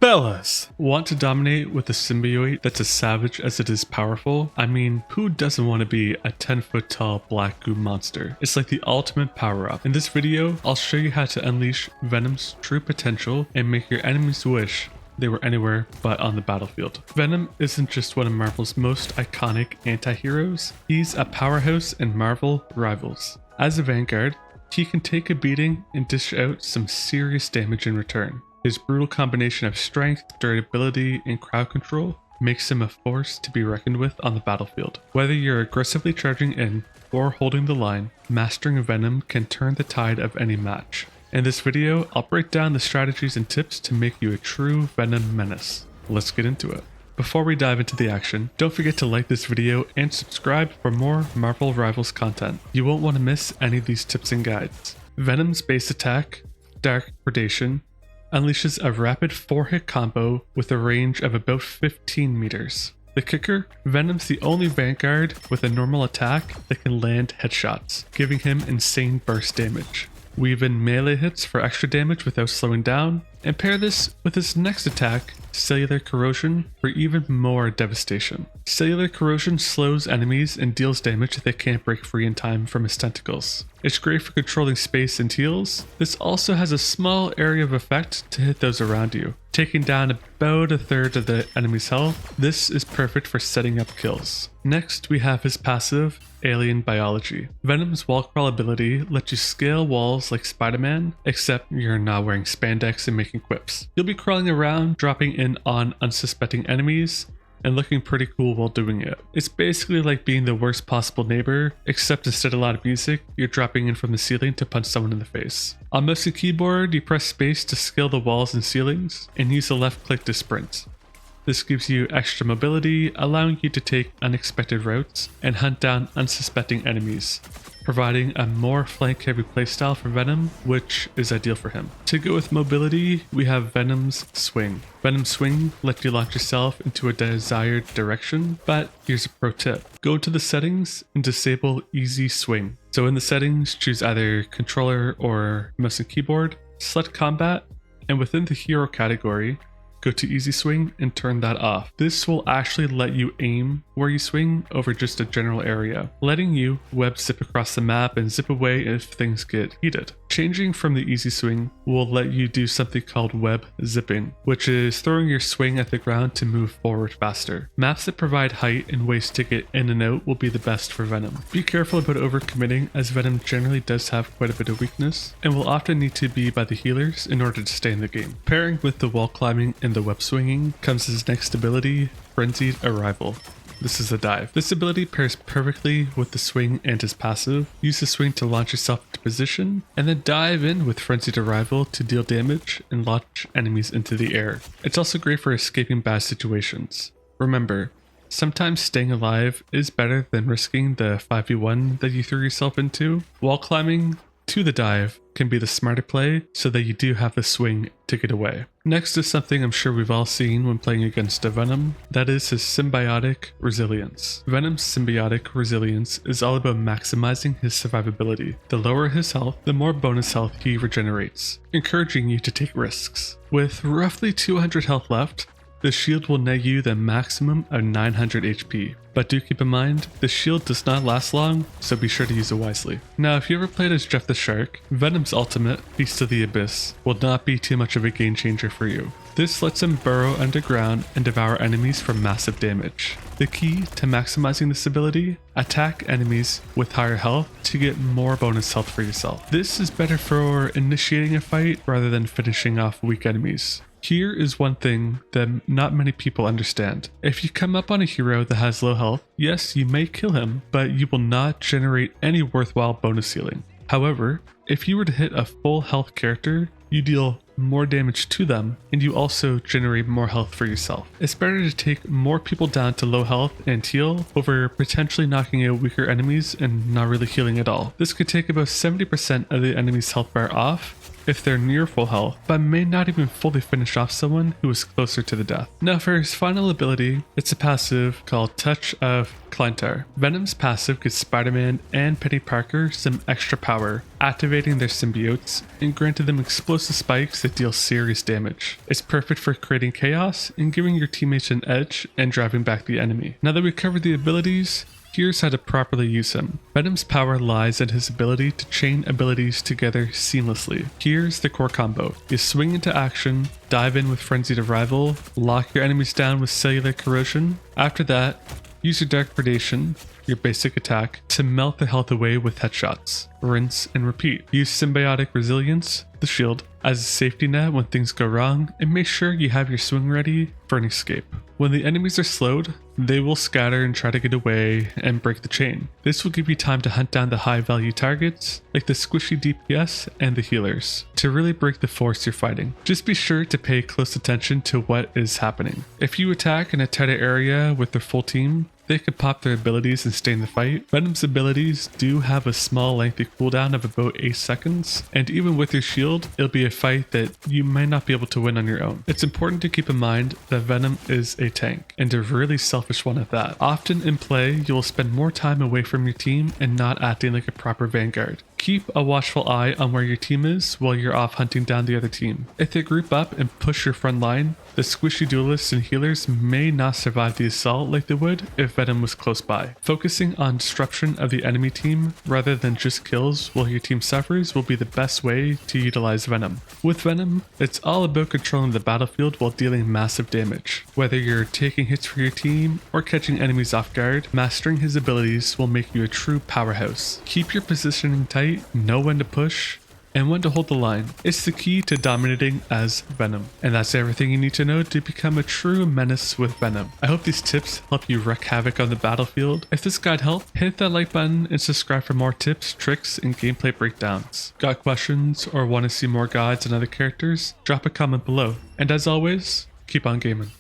Fellas, want to dominate with a symbiote that's as savage as it is powerful? I mean, who doesn't want to be a 10-foot tall black goo monster? It's like the ultimate power up. In this video, I'll show you how to unleash Venom's true potential and make your enemies wish they were anywhere but on the battlefield. Venom isn't just one of Marvel's most iconic anti-heroes, he's a powerhouse in Marvel rivals. As a vanguard, he can take a beating and dish out some serious damage in return. His brutal combination of strength, durability, and crowd control makes him a force to be reckoned with on the battlefield. Whether you're aggressively charging in or holding the line, mastering Venom can turn the tide of any match. In this video, I'll break down the strategies and tips to make you a true Venom menace. Let's get into it. Before we dive into the action, don't forget to like this video and subscribe for more Marvel Rivals content. You won't want to miss any of these tips and guides. Venom's base attack, Dark Predation, unleashes a rapid 4-hit combo with a range of about 15 meters. The kicker, Venom's the only Vanguard with a normal attack that can land headshots, giving him insane burst damage. Weave in melee hits for extra damage without slowing down, and pair this with his next attack, Cellular Corrosion, for even more devastation. Cellular Corrosion slows enemies and deals damage they can't break free in time from his tentacles. It's great for controlling space and heals. This also has a small area of effect to hit those around you, taking down about a third of the enemy's health. This is perfect for setting up kills. Next, we have his passive, Alien Biology. Venom's wall crawl ability lets you scale walls like Spider-Man, except you're not wearing spandex and making quips. You'll be crawling around, dropping in on unsuspecting enemies, and looking pretty cool while doing it. It's basically like being the worst possible neighbor, except instead of loud music, you're dropping in from the ceiling to punch someone in the face. On mouse and keyboard, you press space to scale the walls and ceilings, and use the left click to sprint. This gives you extra mobility, allowing you to take unexpected routes and hunt down unsuspecting enemies, providing a more flank-heavy playstyle for Venom, which is ideal for him. To go with mobility, we have Venom's Swing. Venom's Swing lets you launch yourself into a desired direction, but here's a pro tip. Go to the settings and disable Easy Swing. So in the settings, choose either controller or mouse and keyboard, select combat, and within the hero category, go to Easy Swing and turn that off. This will actually let you aim where you swing over just a general area, letting you web zip across the map and zip away if things get heated. Changing from the Easy Swing will let you do something called web zipping, which is throwing your swing at the ground to move forward faster. Maps that provide height and ways to get in and out will be the best for Venom. Be careful about overcommitting, as Venom generally does have quite a bit of weakness and will often need to be by the healers in order to stay in the game. Pairing with the wall climbing and the web swinging comes his next ability, Frenzied Arrival. This is a dive. This ability pairs perfectly with the swing and his passive. Use the swing to launch yourself into position, and then dive in with Frenzied Arrival to deal damage and launch enemies into the air. It's also great for escaping bad situations. Remember, sometimes staying alive is better than risking the 5v1 that you threw yourself into. Wall climbing to the dive can be the smarter play so that you do have the swing to get away. Next is something I'm sure we've all seen when playing against a Venom, that is his symbiotic resilience. Venom's symbiotic resilience is all about maximizing his survivability. The lower his health, the more bonus health he regenerates, encouraging you to take risks. With roughly 200 health left, the shield will net you the maximum of 900 HP. But do keep in mind, the shield does not last long, so be sure to use it wisely. Now, if you ever played as Jeff the Shark, Venom's ultimate, Beast of the Abyss, will not be too much of a game changer for you. This lets him burrow underground and devour enemies for massive damage. The key to maximizing this ability, attack enemies with higher health to get more bonus health for yourself. This is better for initiating a fight rather than finishing off weak enemies. Here is one thing that not many people understand. If you come up on a hero that has low health, yes, you may kill him, but you will not generate any worthwhile bonus healing. However, if you were to hit a full health character, you deal more damage to them, and you also generate more health for yourself. It's better to take more people down to low health and heal over potentially knocking out weaker enemies and not really healing at all. This could take about 70% of the enemy's health bar off, if they're near full health, but may not even fully finish off someone who is closer to the death. Now for his final ability, it's a passive called Touch of Clintar. Venom's passive gives Spider-Man and Penny Parker some extra power, activating their symbiotes and granting them explosive spikes that deal serious damage. It's perfect for creating chaos and giving your teammates an edge and driving back the enemy. Now that we covered the abilities, here's how to properly use him. Venom's power lies in his ability to chain abilities together seamlessly. Here's the core combo. You swing into action, dive in with Frenzied Arrival, lock your enemies down with Cellular Corrosion. After that, use your Dark Predation, your basic attack, to melt the health away with headshots. Rinse and repeat. Use Symbiotic Resilience, the shield, as a safety net when things go wrong, and make sure you have your swing ready for an escape. When the enemies are slowed, they will scatter and try to get away and break the chain. This will give you time to hunt down the high value targets like the squishy DPS and the healers to really break the force you're fighting. Just be sure to pay close attention to what is happening. If you attack in a tighter area with their full team, they could pop their abilities and stay in the fight. Venom's abilities do have a small lengthy cooldown of about 8 seconds, and even with your shield, it'll be a fight that you might not be able to win on your own. It's important to keep in mind that Venom is a tank, and a really selfish one at that. Often in play, you will spend more time away from your team and not acting like a proper vanguard. Keep a watchful eye on where your team is while you're off hunting down the other team. If they group up and push your front line, the squishy duelists and healers may not survive the assault like they would if Venom was close by. Focusing on disruption of the enemy team rather than just kills while your team suffers will be the best way to utilize Venom. With Venom, it's all about controlling the battlefield while dealing massive damage. Whether you're taking hits for your team or catching enemies off guard, mastering his abilities will make you a true powerhouse. Keep your positioning tight, know when to push, and when to hold the line. It's the key to dominating as Venom. And that's everything you need to know to become a true menace with Venom. I hope these tips help you wreak havoc on the battlefield. If this guide helped, hit that like button and subscribe for more tips, tricks, and gameplay breakdowns. Got questions or want to see more guides on other characters? Drop a comment below. And as always, keep on gaming.